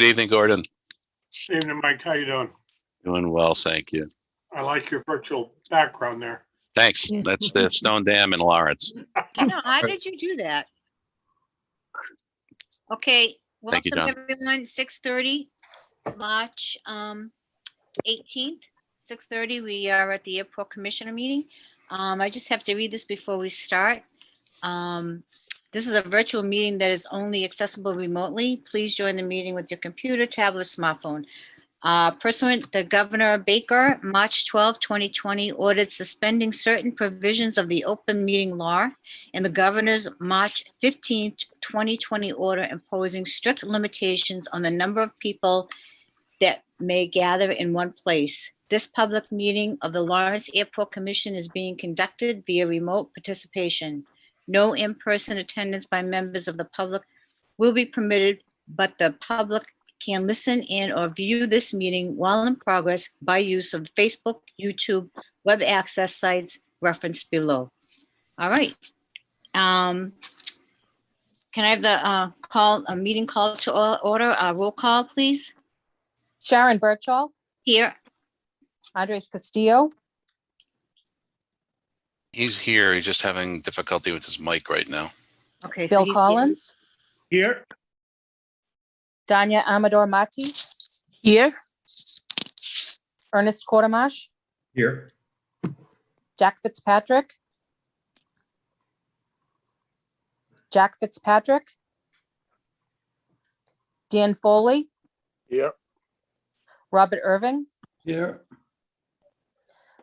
Good evening, Gordon. Evening, Mike. How you doing? Doing well, thank you. I like your virtual background there. Thanks. That's the Stone Dam in Lawrence. No, how did you do that? Okay, Thank you, welcome John. everyone, 6:30, March 18th, 6:30. We are at the Airport Commissioner meeting. I just have to read this before we start. This is a virtual meeting that is only accessible remotely. Please join the meeting with your computer, tablet, smartphone. Pursuant to Governor Baker, March 12, 2020, ordered suspending certain provisions of the open meeting law and the governor's March 15, 2020 order imposing strict limitations on the number of people that may gather in one place. This public meeting of the Lawrence Airport Commission is being conducted via remote participation. No in-person attendance by members of the public will be permitted, but the public can listen in or view this meeting while in progress by use of Facebook, YouTube, web access sites referenced below. All right. Can I have the meeting call to order? Roll call, please. Sharon Birchall, Here. Andres Castillo, He's here. He's just having difficulty with his mic right now. Okay. so Bill he's Collins, Here. Danya Amador Mati, Here. Ernest Quartermash, Here. Jack Fitzpatrick, Dan Foley, Here. Robert Irving, Here.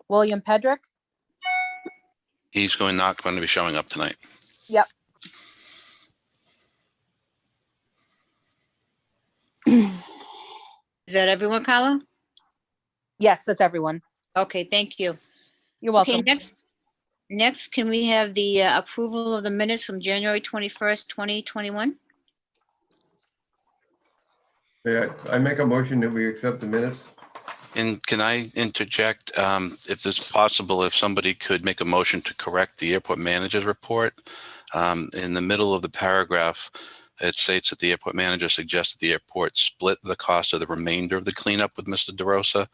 William Pedrick. He's not going to be showing up tonight. Yep. Is that everyone, Carla? Yes, that's everyone. Okay, thank you. You're welcome. Okay, next, can we have the approval of the minutes from January 21st, 2021? Yeah, I make a motion that we accept the minutes. And can I interject, if it's possible, if somebody could make a motion to correct the airport manager's report? In the middle of the paragraph, it states that the airport manager suggested the airport split the cost of the remainder of the cleanup with Mr. DeRosa.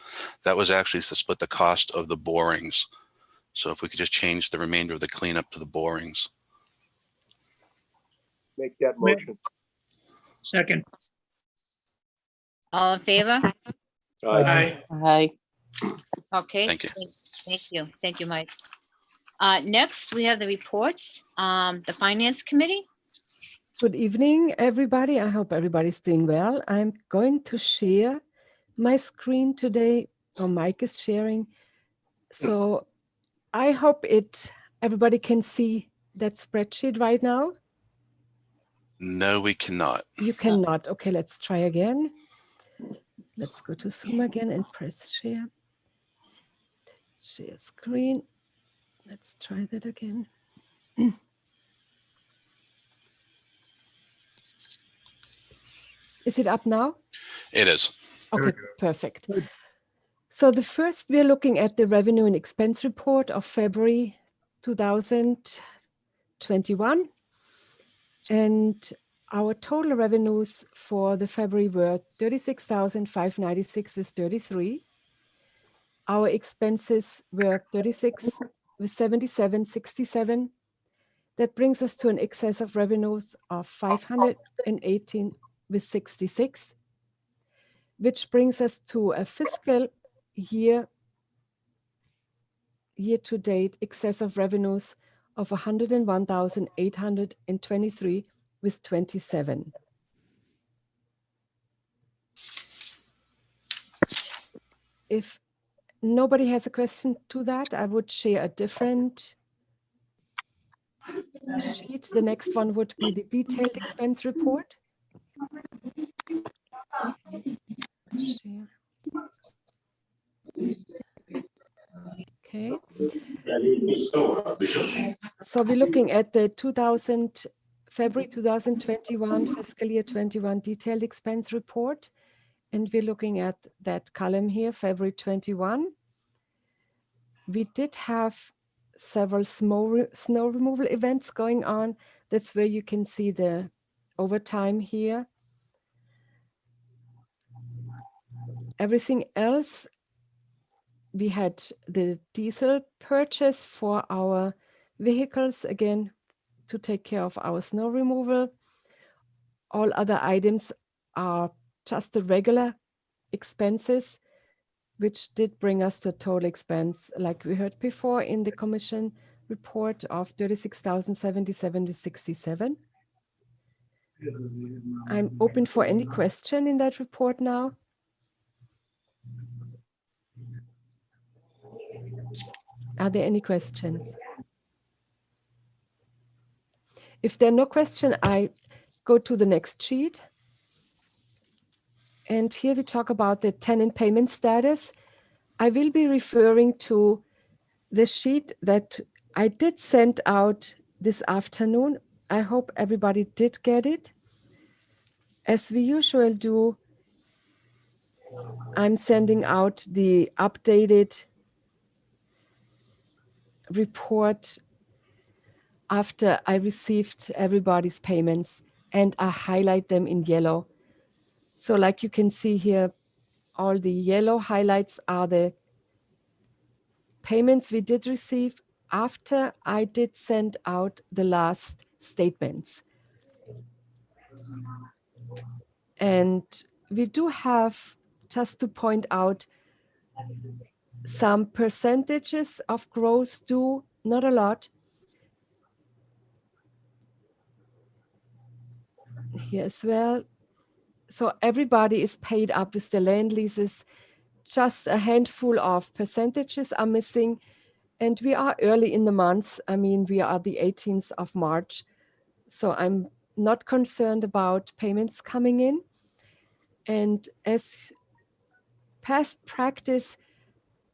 That was actually to split the cost of the borings. So if we could just change the remainder of the cleanup to the borings. Make that motion. Second. All in favor? Aye. Hi. Okay. Thank you. Thank you. Thank you, Mike. Next, we have the reports. The Finance Committee. Good evening, everybody. I hope everybody's doing well. I'm going to share my screen today, or Mike is sharing. So I hope everybody can see that spreadsheet right now. No, we cannot. You cannot. Okay, let's try again. Let's go to Zoom again and press share. Share screen. Let's try that again. Is it up now? It is. Okay, perfect. So the first, we're looking at the revenue and expense report of February 2021. And our total revenues for the February were 36,596 with 33. Our expenses were 36 with 77.67. That brings us to an excess of revenues of 518 with 66, which brings us to a fiscal year to date excess of revenues of 101,823 with 27. If nobody has a question to that, I would share a different sheet. The next one would be the detailed expense report. Share. Okay. So we're looking at the February 2021 fiscal year 21 detailed expense report. And we're looking at that column here, February 21. We did have several snow removal events going on. That's where you can see the overtime here. Everything else, we had the diesel purchase for our vehicles, again, to take care of our snow removal. All other items are just the regular expenses, which did bring us to a total expense, like we heard before in the Commission report, of 36,077.67. I'm open for any question in that report now. Are there any questions? If there are no questions, I go to the next sheet. And here we talk about the tenant payment status. I will be referring to the sheet that I did send out this afternoon. I hope everybody did get it. As we usually do, I'm sending out the updated report after I received everybody's payments, and I highlight them in yellow. So like you can see here, all the yellow highlights are the payments we did receive after I did send out the last statements. And we do have, just to point out, some percentages of gross due, not a lot. Here as well. So everybody is paid up with the land leases. Just a handful of percentages are missing. And we are early in the month. I mean, we are the 18th of March. So I'm not concerned about payments coming in. And as past practice,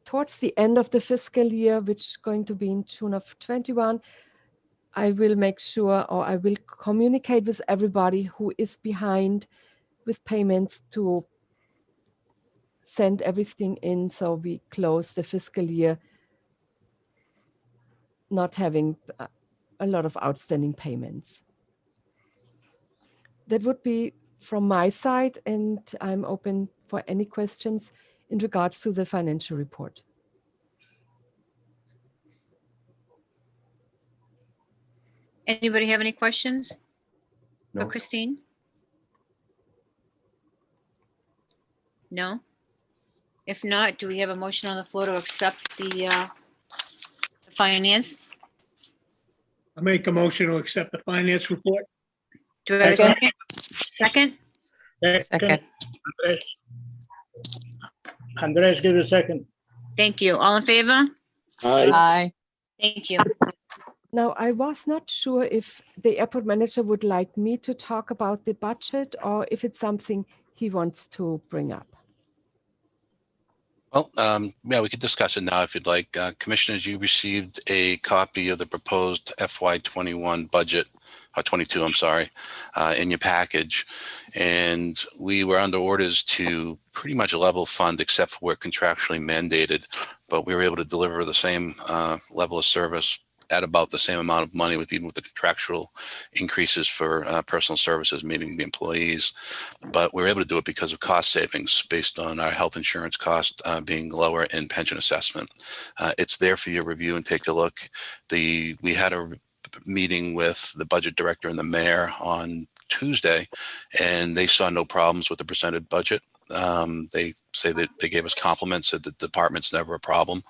towards the end of the fiscal year, which is going to be in June of 21, I will make sure, or I will communicate with everybody who is behind with payments to send everything in so we close the fiscal year not having a lot of outstanding payments. That would be from my side, and I'm open for any questions in regards to the financial report. Anybody have any questions for No. Christine? No? If not, do we have a motion on the floor to accept the finance? I make a motion to accept the finance report. Do I have a second? Second? Second. Andres. Andres, give a second. Thank you. All in favor? Aye. Thank you. Now, I was not sure if the airport manager would like me to talk about the budget or if it's something he wants to bring up. Well, yeah, we could discuss it now if you'd like. Commissioners, you received a copy of the proposed FY21 budget, 22, I'm sorry, in your package. And we were under orders to pretty much level fund except for where contractually mandated, but we were able to deliver the same level of service at about the same amount of money even with the contractual increases for personal services, meaning the employees. But we were able to do it because of cost savings based on our health insurance cost being lower and pension assessment. It's there for your review and take a look. We had a meeting with the budget director and the mayor on Tuesday, and they saw no problems with the presented budget. They say that they gave us compliments that the department's never a problem.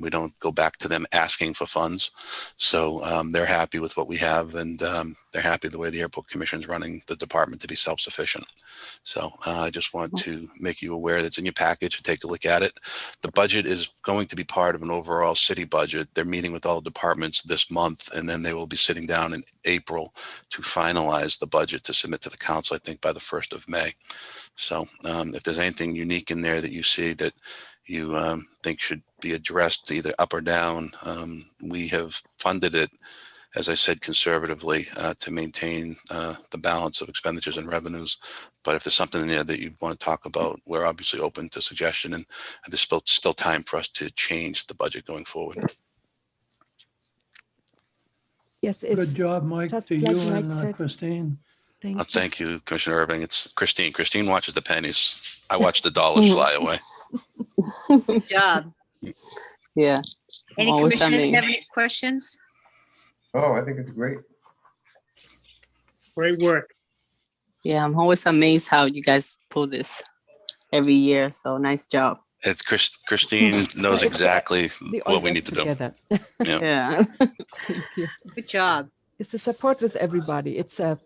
We don't go back to them asking for funds. So they're happy with what we have, and they're happy the way the Airport Commission is running the department to be self-sufficient. So I just want to make you aware that's in your package and take a look at it. The budget is going to be part of an overall city budget. They're meeting with all the departments this month, and then they will be sitting down in April to finalize the budget to submit to the council, I think by the 1st of May. So if there's anything unique in there that you see that you think should be addressed either up or down, we have funded it, as I said, conservatively to maintain the balance of expenditures and revenues. But if there's something in there that you want to talk about, we're obviously open to suggestion, and there's still time for us to change the budget going forward. Yes, it's Good job, Mike, just to like you Mike and said. Christine. Thank you. Thank you, Commissioner Irving. It's Christine. Christine watches the pennies. I watch the dollars fly away. Good job. Yeah. Any Always commissioners amazed. have any questions? Oh, I think it's great. Great work. Yeah, I'm always amazed how you guys pull this every year. So nice job. It's Christine knows exactly We all what we work need to do. together. Yeah. Thank you. Good job. It's the support with everybody. It's a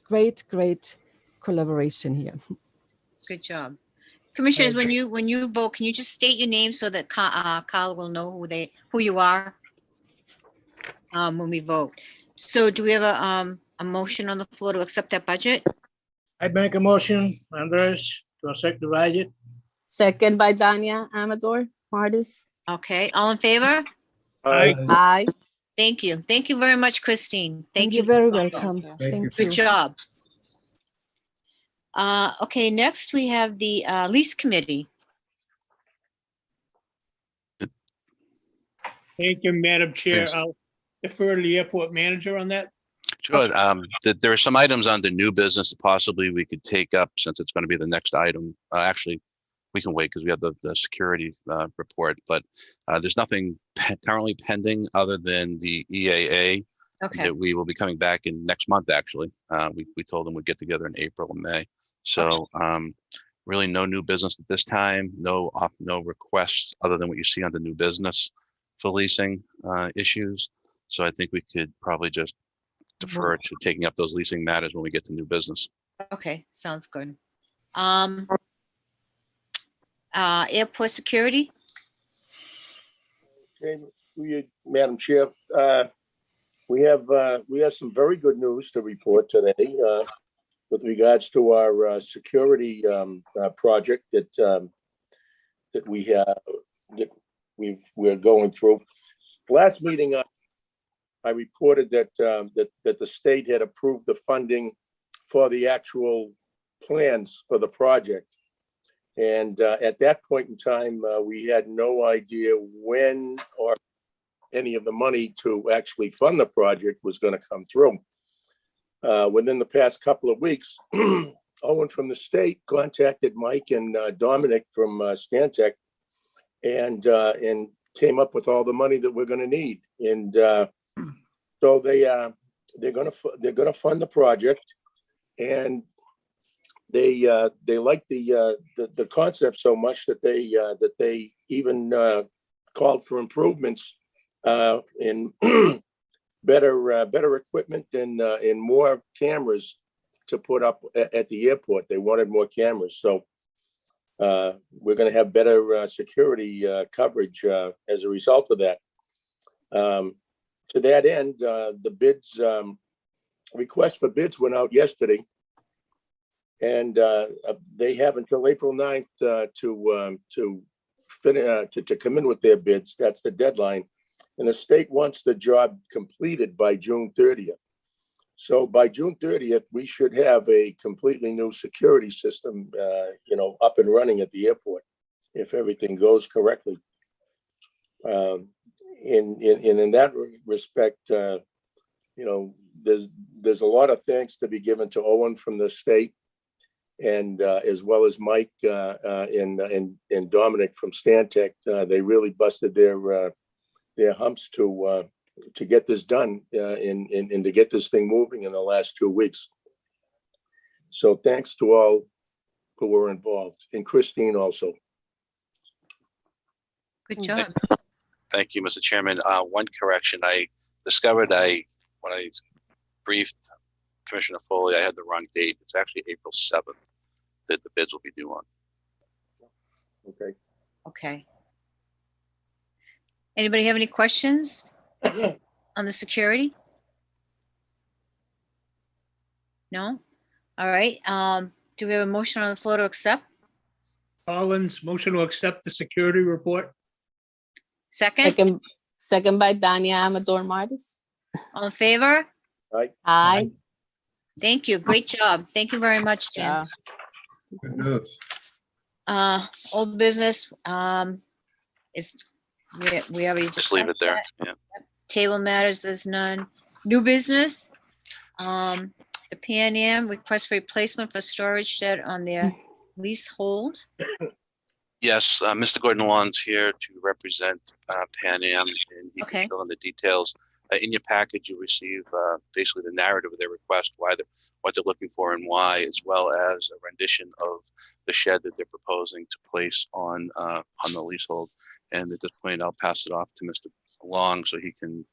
great, great collaboration here. Good job. Commissioners, when you vote, can you just state your name so that Carl will know who you are when we vote? So do we have a motion on the floor to accept that budget? I make a motion, Andres, to accept the budget. Second by Danya Amador Martis. Okay, all in favor? Aye. Aye. Thank you. Thank you very much, Christine. Thank you. You're very welcome. Thank Thank you. you. Good job. Okay, next we have the Lease Committee. Thank you, Madam Chair. Thanks. I'll defer to the airport manager on that. Sure. There are some items on the new business that possibly we could take up since it's going to be the next item. Actually, we can wait because we have the security report, but there's nothing currently pending other than the EAA Okay, that we will be coming back in next month, actually. We told them we'd get together in April and May. So really no new business at this time, no requests other than what you see on the new business for leasing issues. So I think we could probably just defer to taking up those leasing matters when we get to new business. okay, sounds good. Airport security? Okay, Madam Chair, we have some very good news to report today with regards to our security project that we're going through. Last meeting, I reported that the state had approved the funding for the actual plans for the project. And at that point in time, we had no idea when or any of the money to actually fund the project was going to come through. Within the past couple of weeks, Owen from the state contacted Mike and Dominic from Stantec and came up with all the money that we're going to need. And so they're going to fund the project, and they like the concept so much that they even called for improvements in better equipment and more cameras to put up at the airport. They wanted more cameras, so we're going to have better security coverage as a result of that. To that end, the bids request for bids went out yesterday, and they have until April 9th to come in with their bids. That's the deadline. And the state wants the job completed by June 30th. So by June 30th, we should have a completely new security system, up and running at the airport if everything goes correctly. In that respect, there's a lot of thanks to be given to Owen from the state, and as well as Mike and Dominic from Stantec. They really busted their humps to get this done and to get this thing moving in the last 2 weeks. So thanks to all who were involved, and Christine also. Good job. Thank you, Mr. Chairman. One correction, I discovered when I briefed Commissioner Foley, I had the wrong date. It's actually April 7th that the bids will be due on. Okay. Okay. Anybody have any questions on the security? No? All right. Do we have a motion on the floor to accept? Collins, motion to accept the security report. Second? Second by Danya Amador Martis. All in favor? Aye. Thank you. Great job. Thank you very much, Dan. Good news. Old business, we already Just leave it discussed there. that. Yeah. Table matters, there's none. New business, the Pan Am request for replacement for storage shed on their leasehold. Yes, Mr. Gordon Long's here to represent Pan Am, and he Okay. can fill in the details. In your package, you'll receive basically the narrative of their request, what they're looking for and why, as well as a rendition of the shed that they're proposing to place on the leasehold. And at this point, I'll pass it off to Mr. Long so he can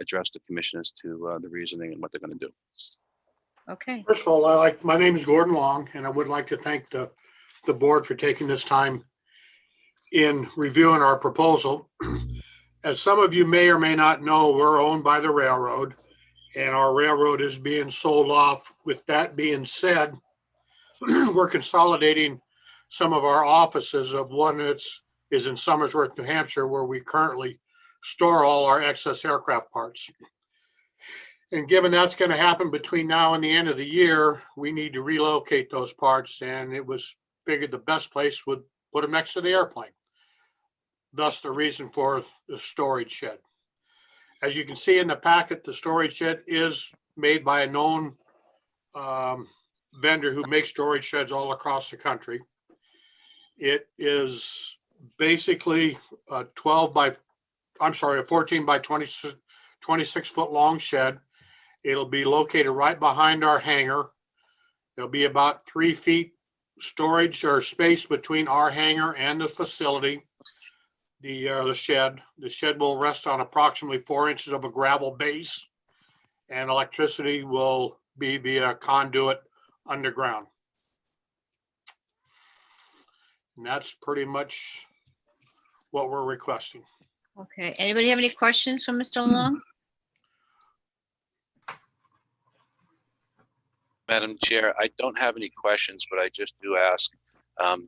address the commission as to the reasoning and what they're going to do. Okay, First of all, my name is Gordon Long, and I would like to thank the board for taking this time in reviewing our proposal. As some of you may or may not know, we're owned by the railroad, and our railroad is being sold off. With that being said, we're consolidating some of our offices. Of one is in Somersworth, New Hampshire, where we currently store all our excess aircraft parts. And given that's going to happen between now and the end of the year, we need to relocate those parts, and it was figured the best place would put them next to the airplane. Thus the reason for the storage shed. As you can see in the packet, the storage shed is made by a known vendor who makes storage sheds all across the country. It is basically a 14 by 26 foot long shed. It'll be located right behind our hangar. There'll be about 3 feet storage or space between our hangar and the facility. The shed will rest on approximately 4 inches of a gravel base, and electricity will be via conduit underground. And that's pretty much what we're requesting. okay. Anybody have any questions for Mr. Long? Madam Chair, I don't have any questions, but I just do ask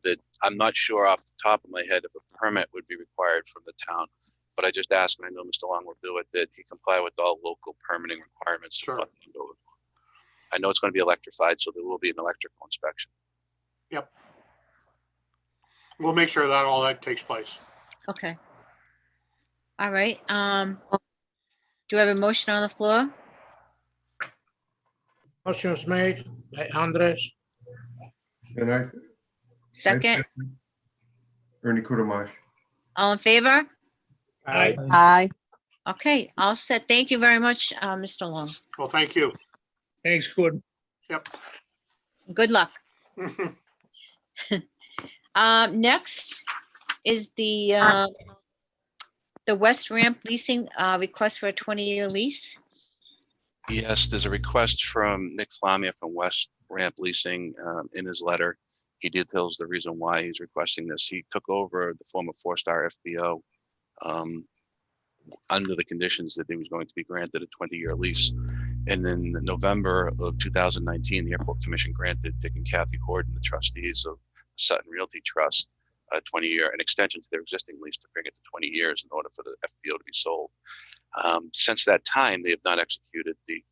that I'm not sure off the top of my head if a permit would be required from the town, but I just ask, and I know Mr. Long will do it, that he comply with all local permitting requirements. Sure. I know it's going to be electrified, so there will be an electrical inspection. Yep. We'll make sure that all that takes place. Okay. All right. Do I have a motion on the floor? Motion's made by Andres. And I. Second, Ernie Kudomash. all in favor? Aye. Aye. Okay, all set. Thank you very much, Mr. Long. Well, thank you. Thanks, Gordon. Yep. Good luck. Next is the West Ramp leasing request for a 20-year lease. Yes, there's a request from Nick Flamia from West Ramp Leasing. In his letter, he details the reason why he's requesting this. He took over the former 4-star FBO under the conditions that he was going to be granted a 20-year lease. And in November of 2019, the Airport Commission granted Dick and Kathy Horton, the trustees of Sutton Realty Trust, a 20-year, an extension to their existing lease to bring it to 20 years in order for the FBO to be sold. Since that time, they have not executed the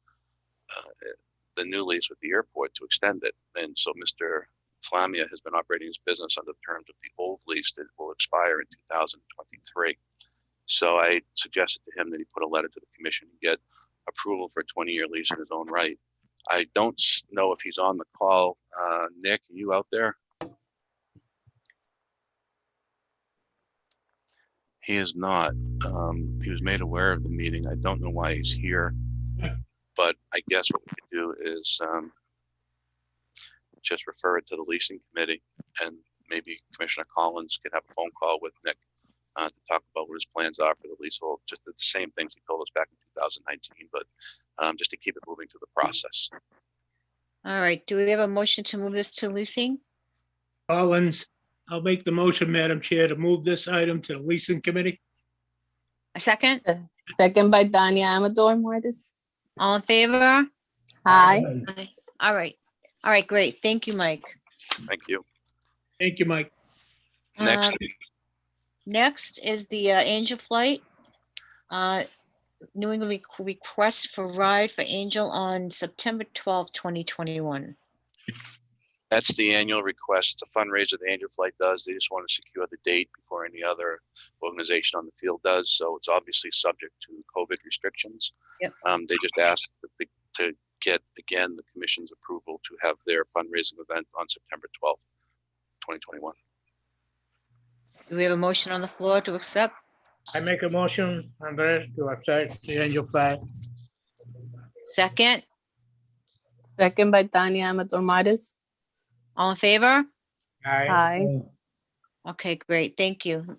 new lease with the airport to extend it. And so Mr. Flamia has been operating his business under the terms of the old lease that will expire in 2023. So I suggested to him that he put a letter to the commission and get approval for a 20-year lease in his own right. I don't know if he's on the call. Nick, are you out there? He is not. He was made aware of the meeting. I don't know why he's here, but I guess what we could do is just refer it to the leasing committee, and maybe Commissioner Collins can have a phone call with Nick to talk about what his plans are for the leasehold. Just the same things he told us back in 2019, but just to keep it moving through the process. All right, do we have a motion to move this to leasing? Collins, I'll make the motion, Madam Chair, to move this item to the leasing committee. A second? Second by Dania Amador Mortis. All in favor? Aye. Aye. All right. All right, great. Thank you, Mike. Thank you. Thank you, Mike. Next, Next is the Angel Flight. New England request for ride for Angel on September 12th, 2021. that's the annual request. It's a fundraiser the Angel Flight does. They just want to secure the date before any other organization on the field does. So it's obviously subject to COVID restrictions. Yep. They just asked that to get, again, the commission's approval to have their fundraising event on September 12th. 2021. Do we have a motion on the floor to accept? I make a motion, Andres, to accept the annual flag. Second, Second by Tanya Amador Mares. all in favor? Aye. Okay, great, thank you.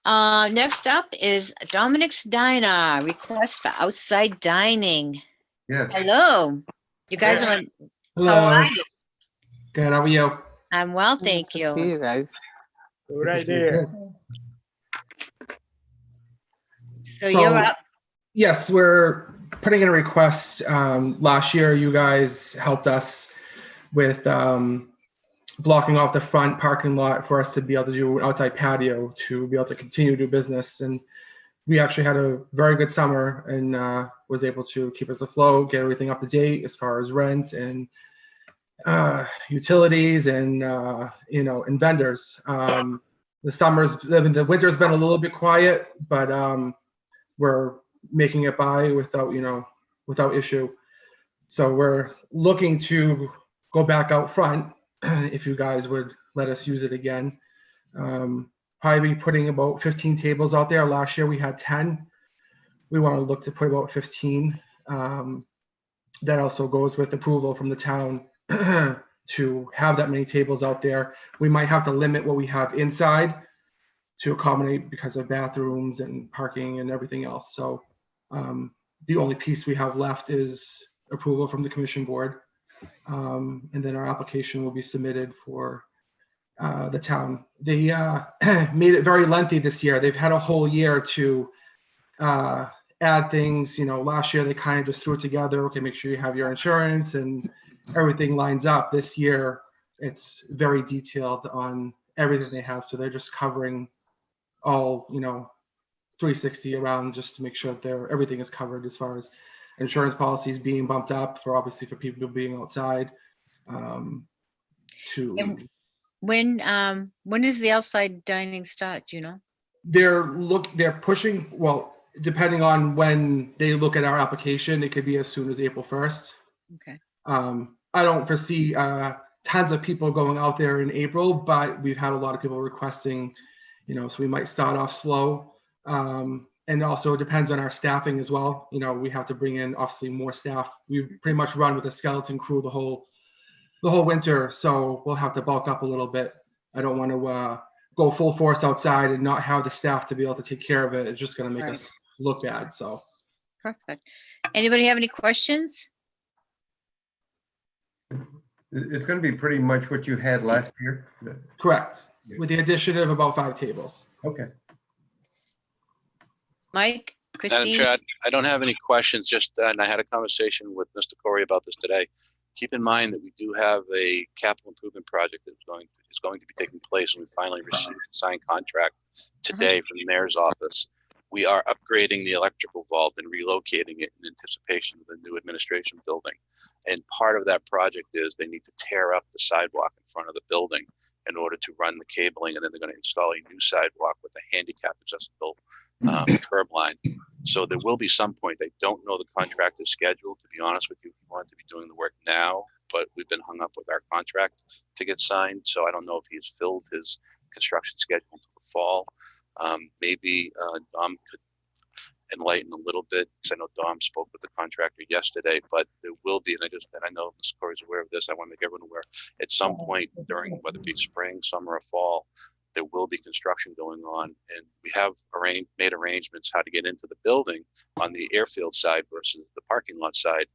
Next up is Dominic's Diner, request for outside dining. Yes. Hello, you guys are, how Hello. are you? Good. How are you? I'm well, thank Good to see you. you guys. Right there. So you're So- up. Yes, we're putting in a request. Last year, you guys helped us with blocking off the front parking lot for us to be able to do an outside patio to be able to continue to do business. And we actually had a very good summer and was able to keep us afloat, get everything up to date as far as rents and utilities and and vendors. The winter's been a little bit quiet, but we're making it by without issue. So we're looking to go back out front if you guys would let us use it again. Probably be putting about 15 tables out there. Last year we had 10. We want to look to put about 15. That also goes with approval from the town to have that many tables out there. We might have to limit what we have inside to accommodate because of bathrooms and parking and everything else. So the only piece we have left is approval from the commission board. And then our application will be submitted for the town. They made it very lengthy this year. They've had a whole year to add things. Last year they kind of just threw it together. Okay, make sure you have your insurance and everything lines up. This year it's very detailed on everything they have. So they're just covering all 360 around just to make sure that everything is covered as far as insurance policies being bumped up for obviously for people being outside. And when does the outside dining start, do you know? They're pushing, well, depending on when they look at our application, it could be as soon as April 1st. Okay. I don't foresee tons of people going out there in April, but we've had a lot of people requesting, so we might start off slow. And also it depends on our staffing as well. We have to bring in obviously more staff. We pretty much run with a skeleton crew the whole winter, so we'll have to bulk up a little bit. I don't want to go full force outside and not have the staff to be able to take care of it. It's just going to make Right. us look bad. So Perfect. Anybody have any questions? It's going to be pretty much what you had last year. correct, with the addition of about 5 tables. Okay. Mike, Madam Christine? Chair, I don't have any questions, and I had a conversation with Mr. Corey about this today. Keep in mind that we do have a capital improvement project that is going to be taking place, and we finally received a signed contract today from the mayor's office. We are upgrading the electrical vault and relocating it in anticipation of the new administration building. And part of that project is they need to tear up the sidewalk in front of the building in order to run the cabling, and then they're going to install a new sidewalk with a handicap accessible curb line. So there will be some point. I don't know the contractor's schedule, to be honest with you. He wanted to be doing the work now, but we've been hung up with our contract to get signed. So I don't know if he has filled his construction schedule until the fall. Maybe Dom could enlighten a little bit, because I know Dom spoke with the contractor yesterday, but there will be, and I know Mr. Corey's aware of this, I want to make everyone aware, at some point during, whether it be spring, summer, or fall, there will be construction going on, and we have made arrangements how to get into the building on the airfield side versus the parking lot side,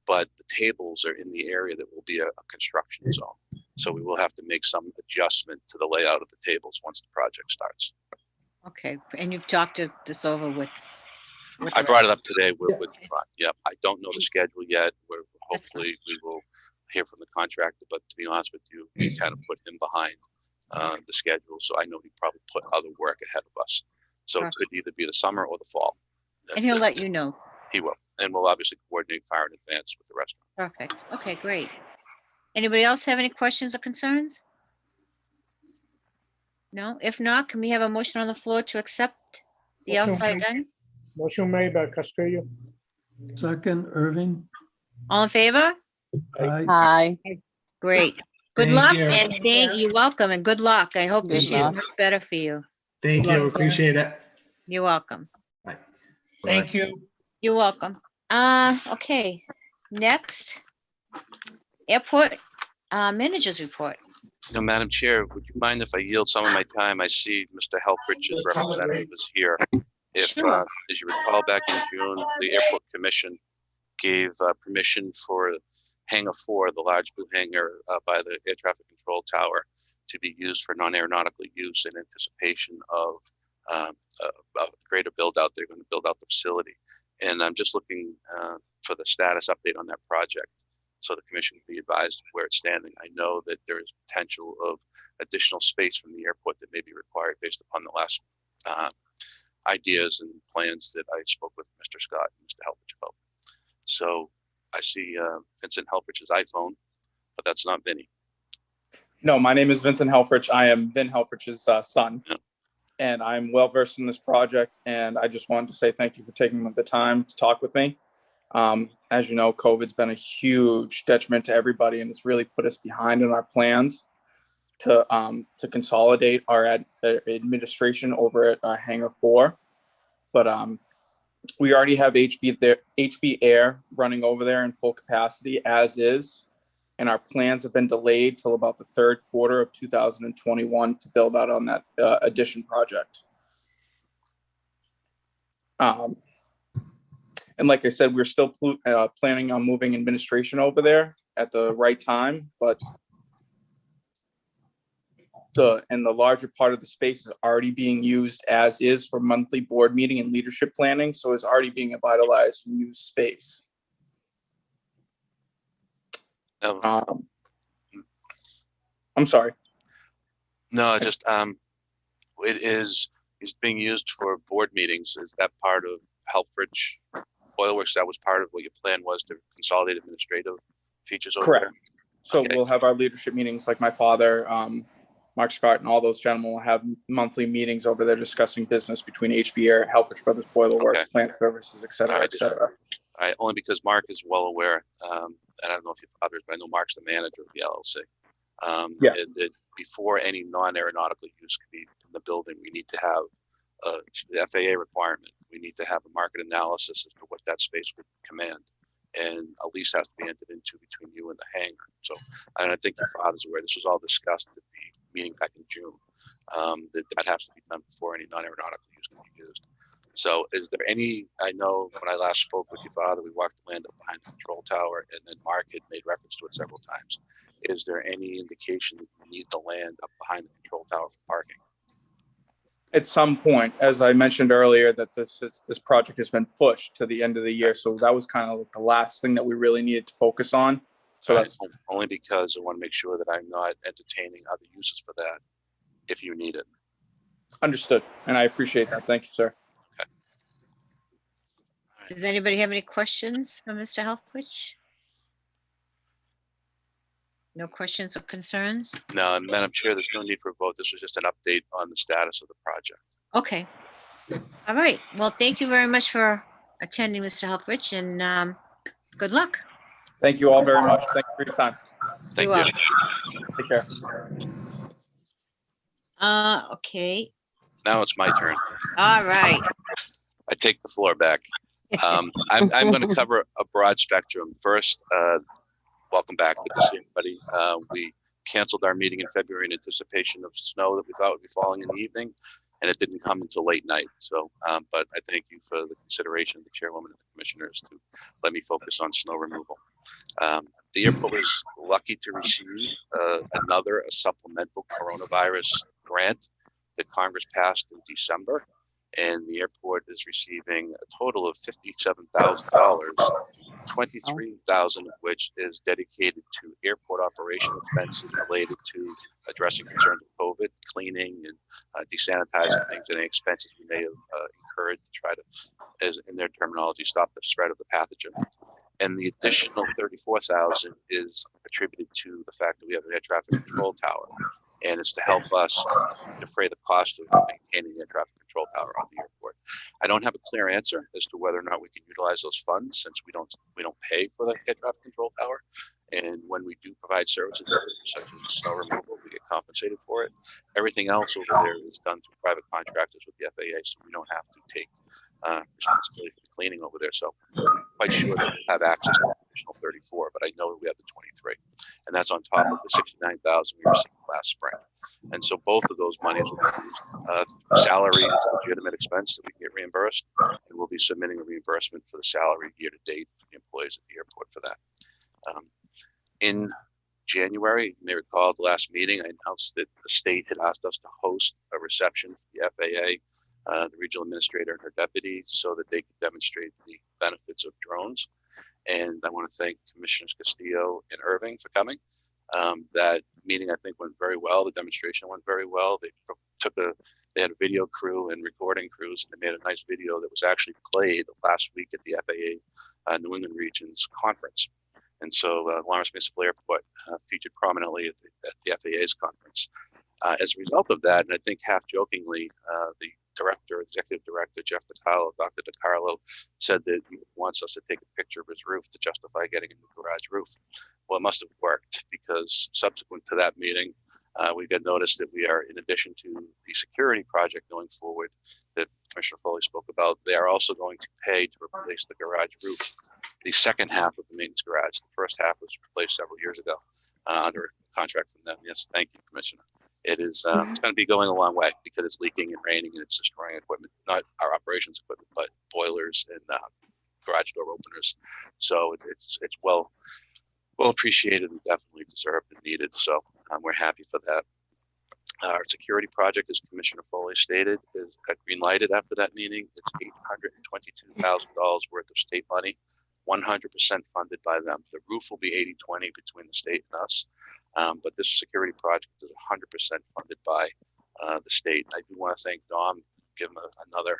but the tables are in the area that will be a construction zone. So we will have to make some adjustment to the layout of the tables once the project starts. Okay, and you've talked this over with I brought it up today with Ron. Yep, I don't know the schedule yet. That's fine. Hopefully we will hear from the contractor, but to be honest with you, we kind of put him behind the schedule. So I know he probably put other work ahead of us. So it could either be the summer or the fall. And he'll let you know. He will. And we'll obviously coordinate far in advance with the restaurant. Perfect. Okay, great. Anybody else have any questions or concerns? No? If not, can we have a motion on the floor to accept the Motion. outside dining? Motion made by Castillo. Second, Irving. All in favor? Aye. Aye. Great. Good Thank luck you. and you're welcome and good luck. I hope this Good year's luck. much better for you. Thank Good you. luck, Appreciate it. You're welcome. Thank you. You're welcome. Okay, next. Airport managers report. Now, Madam Chair, would you mind if I yield some of my time? I see Mr. Helfrich's representative is here. If, Sure. as you recall, back in June, the Airport Commission gave permission for Hangar 4, the large blue hangar by the air traffic control tower, to be used for non-aeronautical use in anticipation of greater build out. They're going to build out the facility. And I'm just looking for the status update on that project, so the commission can be advised of where it's standing. I know that there is potential of additional space from the airport that may be required based upon the last ideas and plans that I spoke with Mr. Scott and Mr. Helfrich about. So I see Vincent Helfrich's iPhone, but that's not Vinny. No, my name is Vincent Helfrich. I am Vin Helfrich's son, Yeah. and I'm well versed in this project. And I just wanted to say thank you for taking the time to talk with me. As you know, COVID's been a huge detriment to everybody, and it's really put us behind in our plans to consolidate our administration over at Hangar 4. But we already have HB Air running over there in full capacity as is, and our plans have been delayed till about the third quarter of 2021 to build out on that addition project. And like I said, we're still planning on moving administration over there at the right time, but the larger part of the space is already being used as is for monthly board meeting and leadership planning. So it's already being a vitalized new space. I'm sorry. No, just it's being used for board meetings. Is that part of Helfrich Oilworks? That was part of what your plan was to consolidate administrative features over Correct. there? So Okay. we'll have our leadership meetings, like my father, Mark Scott, and all those gentlemen will have monthly meetings over there discussing business between HB Air, Helfrich Brothers Boiler Works, Okay. Plant Services, et cetera, et cetera. Only because Mark is well aware, and I don't know if you have others, but I know Mark's the manager of the LLC. Yeah. And that before any non-aeronautical use can be in the building, we need to have the FAA requirement. We need to have a market analysis as to what that space would command. And a lease has to be entered into between you and the hangar. So, and I think your father's aware, this was all discussed at the meeting back in June, that has to be done before any non-aeronautical use can be used. So is there any, I know when I last spoke with your father, we walked the land up behind the control tower, and then Mark had made reference to it several times. Is there any indication that you need the land up behind the control tower for parking? At some point, as I mentioned earlier, that this project has been pushed to the end of the year. So that was kind of like the last thing that we really needed to focus on. So that's only because I want to make sure that I'm not entertaining other uses for that if you need it. understood. And I appreciate that. Thank you, sir. Does anybody have any questions for Mr. Helfrich? No questions or concerns? No, Madam Chair, there's no need for a vote. This was just an update on the status of the project. Okay. All right. Well, thank you very much for attending, Mr. Helfrich, and good luck. Thank you all very much. Thank you for your time. Thank You're you. Take care. Okay. Now it's my turn. All right. I take the floor back. I'm going to cover a broad spectrum. First, welcome back. Good to see everybody. We canceled our meeting in February in anticipation of snow that we thought would be falling in the evening, and it didn't come until late night. So, but I thank you for the consideration of the chairwoman and the commissioners to let me focus on snow removal. The airport was lucky to receive another supplemental coronavirus grant that Congress passed in December. And the airport is receiving a total of $57,000, $23,000 of which is dedicated to airport operation expenses related to addressing concerns with COVID, cleaning and desanitizing things, and any expenses we may have incurred to try to, as in their terminology, stop the spread of the pathogen. And the additional $34,000 is attributed to the fact that we have an air traffic control tower. And it's to help us defray the cost of maintaining the air traffic control tower on the airport. I don't have a clear answer as to whether or not we can utilize those funds, since we don't pay for the air traffic control tower. And when we do provide services such as snow removal, we get compensated for it. Everything else over there is done through private contractors with the FAA, so we don't have to take responsibility for the cleaning over there. So I'm quite sure that we'll have access to the additional 34, but I know we have the 23. And that's on top of the 69,000 we received last spring. And so both of those monies will be used. Salary is a legitimate expense that we can get reimbursed, and we'll be submitting a reimbursement for the salary year to date for the employees at the airport for that. In January, you may recall the last meeting, I announced that the state had asked us to host a reception for the FAA, the regional administrator and her deputy, so that they could demonstrate the benefits of drones. And I want to thank Commissioners Castillo and Irving for coming. That meeting, I think, went very well. The demonstration went very well. They had a video crew and recording crews, and they made a nice video that was actually played last week at the FAA New England Region's conference. And so Lawrence Municipal Airport featured prominently at the FAA's conference. As a result of that, and I think half jokingly, the executive director, Jeff DiCarlo, Dr. DiCarlo, said that he wants us to take a picture of his roof to justify getting a new garage roof. Well, it must have worked, because subsequent to that meeting, we got notice that we are, in addition to the security project going forward that Commissioner Foley spoke about, they are also going to pay to replace the garage roof, the second half of the maintenance garage. The first half was replaced several years ago under a contract from them. Yes, thank you, Commissioner. It is it's going to be going a long way, because it's leaking and raining and it's destroying equipment, not our operations equipment, but boilers and garage door openers. So it's well appreciated and definitely deserved and needed. So we're happy for that. Our security project, as Commissioner Foley stated, is green lighted after that meeting. It's $822,000 worth of state money, 100% funded by them. The roof will be 80-20 between the state and us. But this security project is 100% funded by the state. I do want to thank Dom, give him another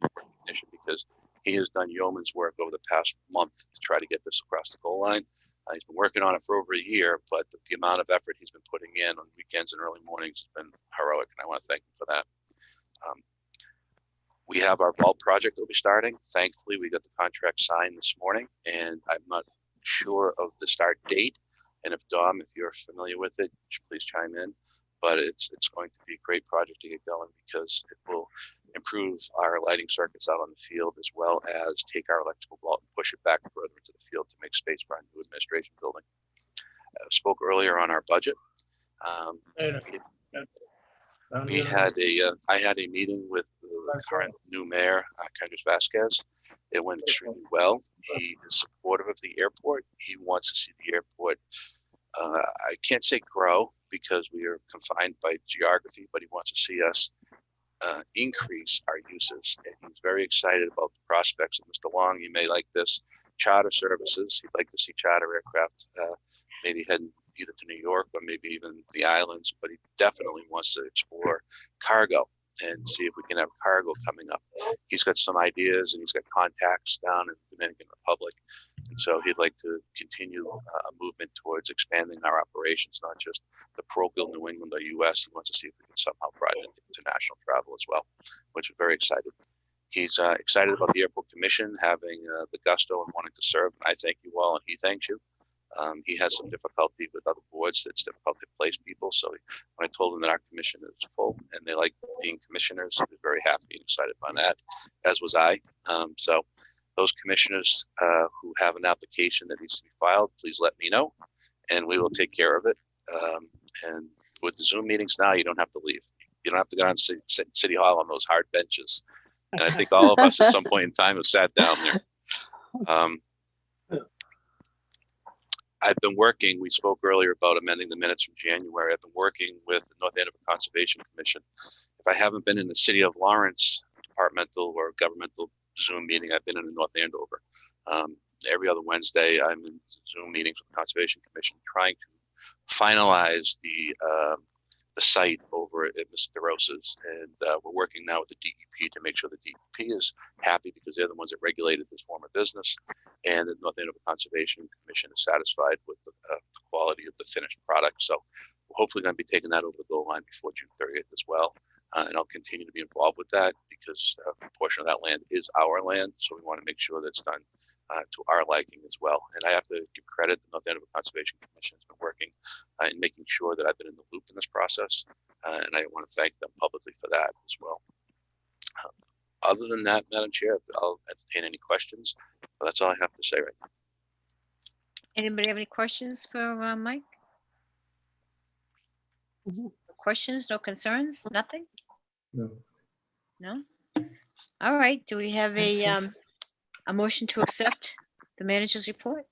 recognition, because he has done yeoman's work over the past month to try to get this across the goal line. He's been working on it for over a year, but the amount of effort he's been putting in on weekends and early mornings has been heroic, and I want to thank him for that. We have our vault project that will be starting. Thankfully, we got the contract signed this morning, and I'm not sure of the start date. And if Dom, if you're familiar with it, please chime in. But it's going to be a great project to get going, because it will improve our lighting circuits out on the field, as well as take our electrical vault and push it back further into the field to make space for our new administration building. I spoke earlier on our budget. I had a meeting with the current new mayor, Candace Vasquez. It went extremely well. He is supportive of the airport. He wants to see the airport, I can't say grow, because we are confined by geography, but he wants to see us increase our uses. And he's very excited about the prospects. And Mr. Long, you may like this, charter services. He'd like to see charter aircraft maybe heading either to New York or maybe even the islands, but he definitely wants to explore cargo and see if we can have cargo coming up. He's got some ideas, and he's got contacts down in the Dominican Republic. And so he'd like to continue a movement towards expanding our operations, not just the parochial New England or US. He wants to see if we can somehow drive into international travel as well, which is very excited. He's excited about the Airport Commission having the gusto and wanting to serve. And I thank you all, and he thanks you. He has some difficulty with other boards. It's difficult to place people. So when I told him that our commission is full and they like being commissioners, he was very happy and excited by that, as was I. So those commissioners who have an application that needs to be filed, please let me know, and we will take care of it. And with the Zoom meetings now, you don't have to leave. You don't have to go on City Hall on those hard benches. And I think all of us at some point in time have sat down there. I've been working, we spoke earlier about amending the minutes from January. I've been working with the North Andover Conservation Commission. If I haven't been in the City of Lawrence departmental or governmental Zoom meeting, I've been in the North Andover. Every other Wednesday, I'm in Zoom meetings with the Conservation Commission, trying to finalize the site over at Mr. DeRosa's. And we're working now with the DEP to make sure the DEP is happy, because they're the ones that regulated this form of business. And the North Andover Conservation Commission is satisfied with the quality of the finished product. So we're hopefully going to be taking that over the goal line before June 30th as well. And I'll continue to be involved with that because a portion of that land is our land. So we want to make sure that's done to our liking as well. And I have to give credit. The North Andover Conservation Commission has been working in making sure that I've been in the loop in this process. And I want to thank them publicly for that as well. Other than that, Madam Chair, I'll entertain any questions. But that's all I have to say right now. Anybody have any questions for Mike? No questions, no concerns, nothing? No. No? All right, do we have a motion to accept the manager's report?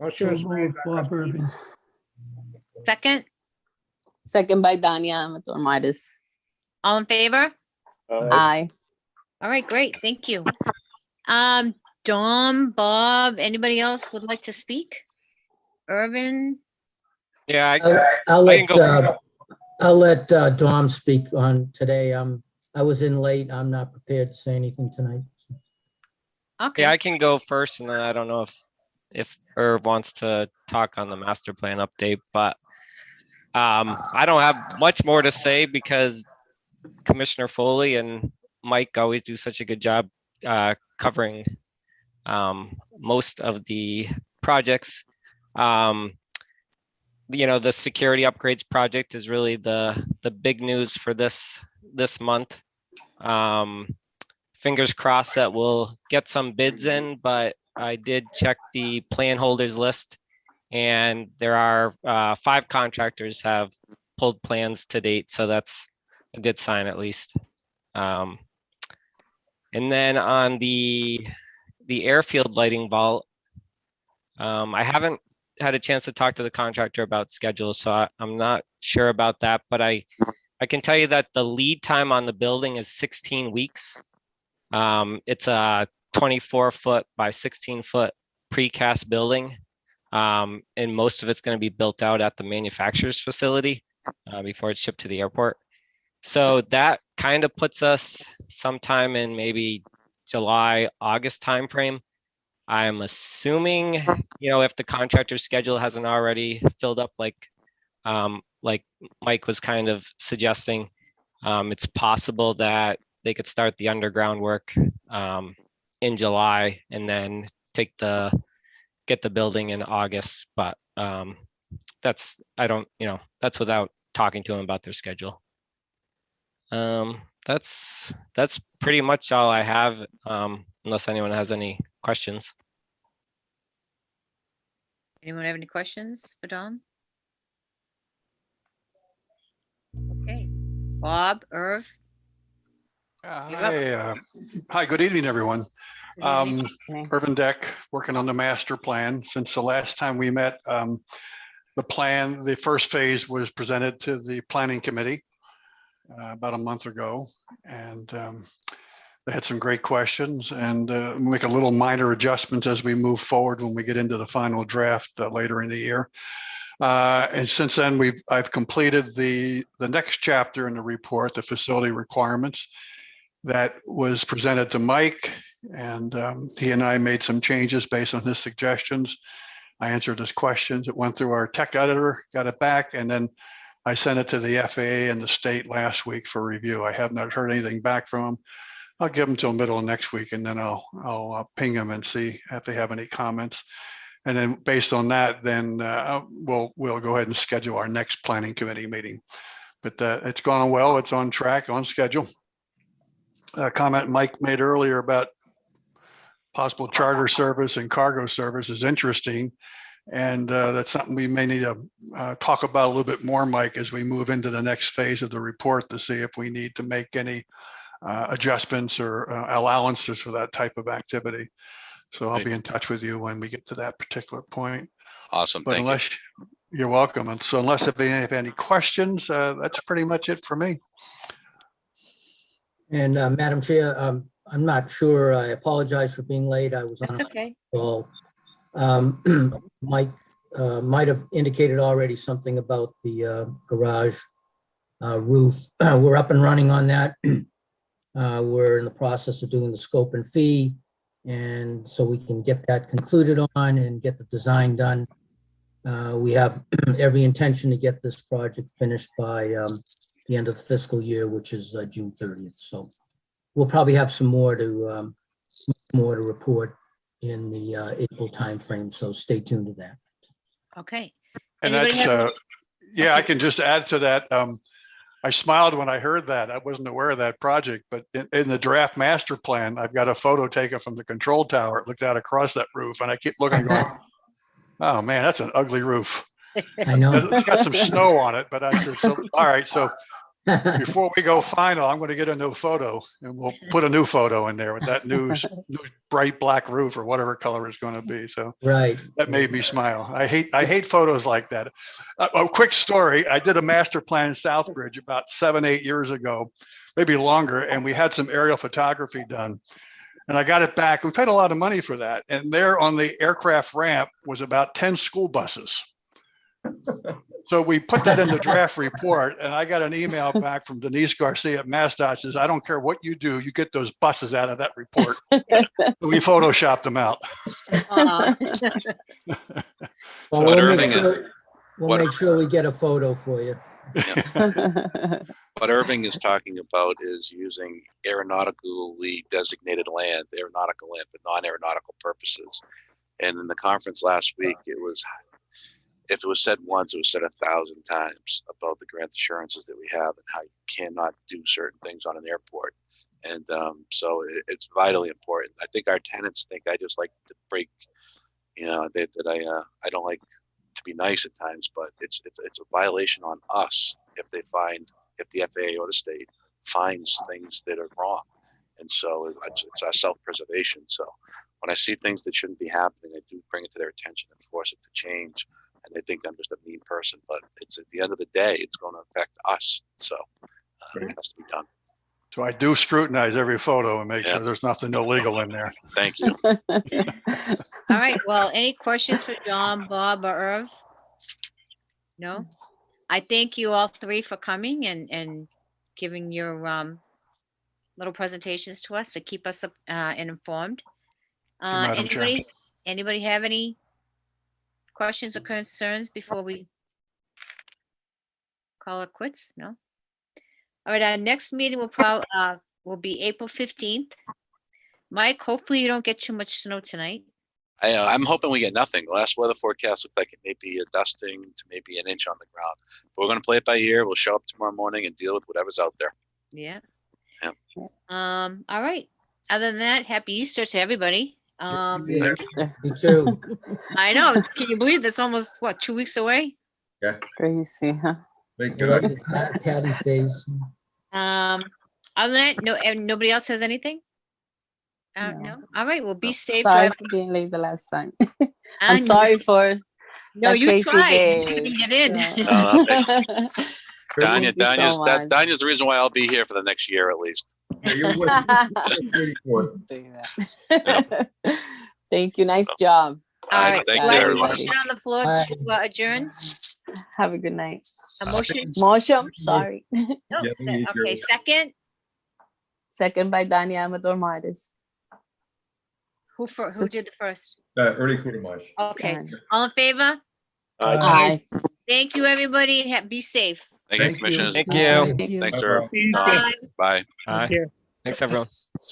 Motion is made by Bob Irving. Second, Second by Dania Matormitis. all in favor? Aye. All right, great, thank you. Dom, Bob, anybody else would like to speak? Irvin? Yeah, I'll I can let, I'll let Dom speak on today. I was in late. I'm not prepared to say anything tonight. Okay. yeah, I can go first, and then I don't know if Irv wants to talk on the master plan update, but I don't have much more to say because Commissioner Foley and Mike always do such a good job covering most of the projects. The security upgrades project is really the big news for this month. Fingers crossed that we'll get some bids in, but I did check the plan holders list, and there are 5 contractors have pulled plans to date, so that's a good sign at least. And then on the airfield lighting vault, I haven't had a chance to talk to the contractor about schedules, so I'm not sure about that, but I can tell you that the lead time on the building is 16 weeks. It's a 24-foot by 16-foot precast building, and most of it's going to be built out at the manufacturer's facility before it's shipped to the airport. So that kind of puts us sometime in maybe July, August timeframe. I'm assuming, if the contractor's schedule hasn't already filled up, like Mike was kind of suggesting, it's possible that they could start the underground work in July and then get the building in August. But that's without talking to them about their schedule. That's pretty much all I have, unless anyone has any questions. Anyone have any questions for Dom? Okay, Bob, Irv? Hi, good evening, everyone. Good evening. Irvin Deck, working on the master plan. Since the last time we met, the first phase was presented to the planning committee about a month ago, and they had some great questions, and make a little minor adjustments as we move forward when we get into the final draft later in the year. And since then, I've completed the next chapter in the report, the facility requirements, that was presented to Mike, and he and I made some changes based on his suggestions. I answered his questions. It went through our tech editor, got it back, and then I sent it to the FAA and the state last week for review. I have not heard anything back from them. I'll give them till middle of next week, and then I'll ping them and see if they have any comments. And then based on that, then we'll go ahead and schedule our next planning committee meeting. But it's gone well. It's on track, on schedule. A comment Mike made earlier about possible charter service and cargo service is interesting. And that's something we may need to talk about a little bit more, Mike, as we move into the next phase of the report to see if we need to make any adjustments or allowances for that type of activity. So I'll be in touch with you when we get to that particular point. Awesome. But Thank you. You're welcome. And so unless if you have any questions, that's pretty much it for me. And Madam Chair, I'm not sure. I apologize for being late. I was on That's okay. a call. Mike might have indicated already something about the garage roof. We're up and running on that. We're in the process of doing the scope and fee, and so we can get that concluded on and get the design done. We have every intention to get this project finished by the end of the fiscal year, which is June 30th. So we'll probably have some more to report in the April timeframe. So stay tuned to that. Okay. And Anybody that's, have- yeah, I Okay. can just add to that. I smiled when I heard that. I wasn't aware of that project, but in the draft master plan, I've got a photo taken from the control tower. It looked out across that roof, and I keep looking and going, oh man, that's an ugly roof. I know. It's got some snow on it, but I said, so, all right, so before we go final, I'm going to get a new photo, and we'll put a new photo in there with that new bright black roof or whatever color it's going to be. So Right. that made me smile. I hate photos like that. A quick story. I did a master plan in Southbridge about 7-8 years ago, maybe longer. And we had some aerial photography done, and I got it back. We paid a lot of money for that. And there on the aircraft ramp was about 10 school buses. So we put that in the draft report, and I got an email back from Denise Garcia at MassDOT. Says, I don't care what you do, you get those buses out of that report. We photoshopped them out. Well, What we'll Irving make is- sure, we'll make sure we get a photo for you. What Irving is talking about is using aeronautically designated land, aeronautical land, for non-aeronautical purposes. And in the conference last week, it was, if it was said once, it was said 1,000 times about the grant assurances that we have and how you cannot do certain things on an airport. And so it's vitally important. I think our tenants think I just like to break, you know, that I don't like to be nice at times, but it's a violation on us if the FAA or the state finds things that are wrong. And so it's our self-preservation. So when I see things that shouldn't be happening, I do bring it to their attention and force it to change. And they think I'm just a mean person, but it's at the end of the day, it's going to affect us. So it has to be done. So I do scrutinize every photo and make sure there's nothing illegal in there. Thank you. All right, well, any questions for John, Bob, or Irv? No? I thank you all three for coming and giving your little presentations to us to keep us up and informed. Madam Chair. Anybody have any questions or concerns before we call it quits? No? All right, our next meeting will be April 15th. Mike, hopefully you don't get too much snow tonight. I'm hoping we get nothing. The last weather forecast looked like it may be a dusting to maybe an inch on the ground. But we're going to play it by ear. We'll show up tomorrow morning and deal with whatever's out there. Yeah. Yeah. All right. Other than that, happy Easter to everybody. Me too. I know. Can you believe this? Almost 2 weeks away? Yeah. Crazy, huh? Thank God. Patty's Days. Other than that, no, and nobody else has anything? No. All right. Well, be safe. Sorry Drive- for being late the last time. I I'm know. sorry for No, that you crazy tried. day. You couldn't get in. No, Thank you so much. Danya's the reason why I'll be here for the next year at least. Thank you. Nice job. All right. Thank Do I you, have a everyone. motion on the floor to adjourn? Have a good night. A motion? Motion, sorry. No. Yeah, we need Okay, your- second. Second by Dani Amador Martis. Who did the first? Early Kutumash. Okay. Done. All in favor? Aye. Thank you, everybody. Be safe. Thank you, Thank you. Commissioners. Thank you. Thank you. Thanks, Bye-bye. Irv. Be safe. Bye. Bye. Thanks, everyone.